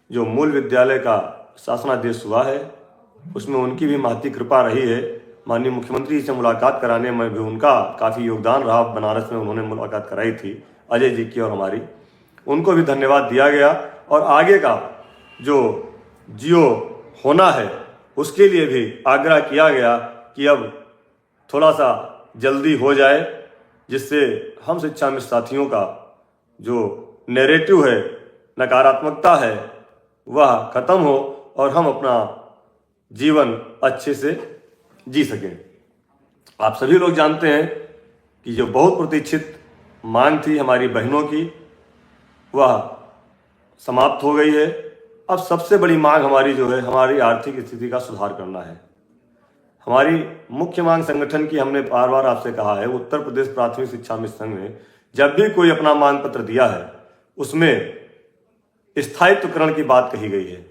जो मूल विद्यालय का शासनादेश हुआ है उसमें उनकी भी महती कृपा रही है। माननीय मुख्यमंत्री से मुलाकात कराने में भी उनका काफ़ी योगदान रहा। बनारस में उन्होंने मुलाकात कराई थी अजय जी की और हमारी, उनको भी धन्यवाद दिया गया। और आगे का जो जियो होना है उसके लिए भी आग्रह किया गया कि अब थोड़ा सा जल्दी हो जाए, जिससे हम शिक्षा मित्र साथियों का जो नैरेटिव है, नकारात्मकता है, वह खत्म हो और हम अपना जीवन अच्छे से जी सकें। आप सभी लोग जानते हैं कि जो बहुत प्रतीक्षित मांग थी हमारी बहनों की, वह समाप्त हो गई है। अब सबसे बड़ी मांग हमारी जो है, हमारी आर्थिक स्थिति का सुधार करना है। हमारी मुख्य मांग संगठन की हमने बार बार आपसे कहा है, उत्तर प्रदेश प्राथमिक शिक्षा मित्र संघ ने जब भी कोई अपना मांग पत्र दिया है उसमें स्थायित्वकरण की बात कही गई है।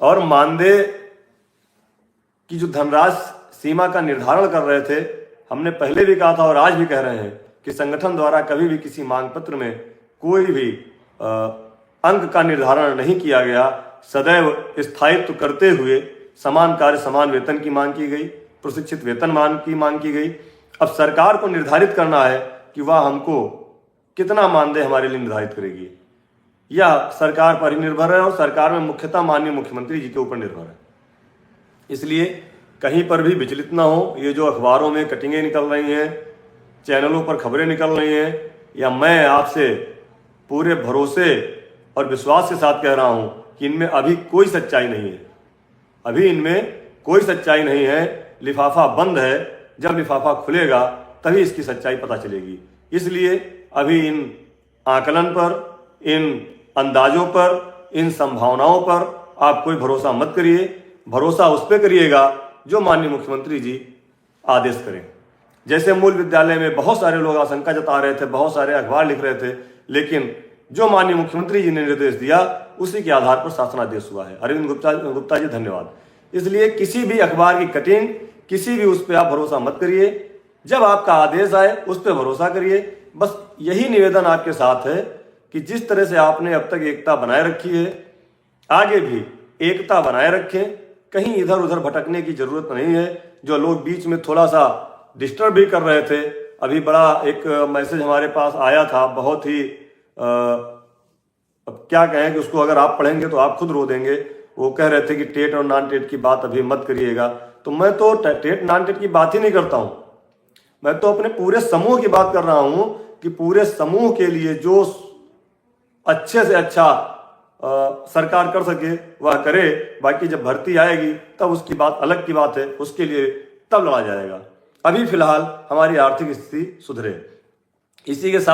और मानदेय की जो धनराशि सीमा का निर्धारण कर रहे थे, हमने पहले भी कहा था और आज भी कह रहे हैं कि संगठन द्वारा कभी भी किसी मांग पत्र में कोई भी अंक का निर्धारण नहीं किया गया। सदैव स्थायित्व करते हुए समान कार्य समान वेतन की मांग की गई, प्रशिक्षित वेतन मान की मांग की गई। अब सरकार को निर्धारित करना है कि वह हमको कितना मानदेय हमारे लिए निर्धारित करेगी। यह सरकार पर ही निर्भर है और सरकार में मुख्यतः माननीय मुख्यमंत्री जी के ऊपर निर्भर है। इसलिए कहीं पर भी विचलित ना हो। ये जो अखबारों में कटिंगें निकल रही हैं, चैनलों पर खबरें निकल रही हैं, या मैं आपसे पूरे भरोसे और विश्वास के साथ कह रहा हूं कि इनमें अभी कोई सच्चाई नहीं है। अभी इनमें कोई सच्चाई नहीं है। लिफाफा बंद है, जब लिफाफा खुलेगा तभी इसकी सच्चाई पता चलेगी। इसलिए अभी इन आकलन पर, इन अंदाजों पर, इन संभावनाओं पर आप कोई भरोसा मत करिए। भरोसा उस पर करिएगा जो माननीय मुख्यमंत्री जी आदेश करें। जैसे मूल विद्यालय में बहुत सारे लोग आशंका जता रहे थे, बहुत सारे अखबार लिख रहे थे, लेकिन जो माननीय मुख्यमंत्री जी ने निर्देश दिया उसी के आधार पर शासनादेश हुआ है। अरविंद गुप्ता जी धन्यवाद। इसलिए किसी भी अखबार की कटिंग, किसी भी उस पर आप भरोसा मत करिए। जब आपका आदेश आए उस पर भरोसा करिए। बस यही निवेदन आपके साथ है कि जिस तरह से आपने अब तक एकता बनाए रखी है, आगे भी एकता बनाए रखें। कहीं इधर उधर भटकने की जरूरत नहीं है। जो लोग बीच में थोड़ा सा डिस्टर्ब भी कर रहे थे, अभी बड़ा एक मैसेज हमारे पास आया था, बहुत ही अब क्या कहें कि उसको अगर आप पढ़ेंगे तो आप खुद रो देंगे। वो कह रहे थे कि टेट और नॉन टेट की बात अभी मत करिएगा। तो मैं तो टेट नॉन टेट की बात ही नहीं करता हूं। मैं तो अपने पूरे समूह की बात कर रहा हूं कि पूरे समूह के लिए जो अच्छे से अच्छा सरकार कर सके वह करे। बाकी जब भर्ती आएगी तब उसकी बात अलग की बात है, उसके लिए तब लड़ा जाएगा। अभी फिलहाल हमारी आर्थिक स्थिति सुधरे। इसी के साथ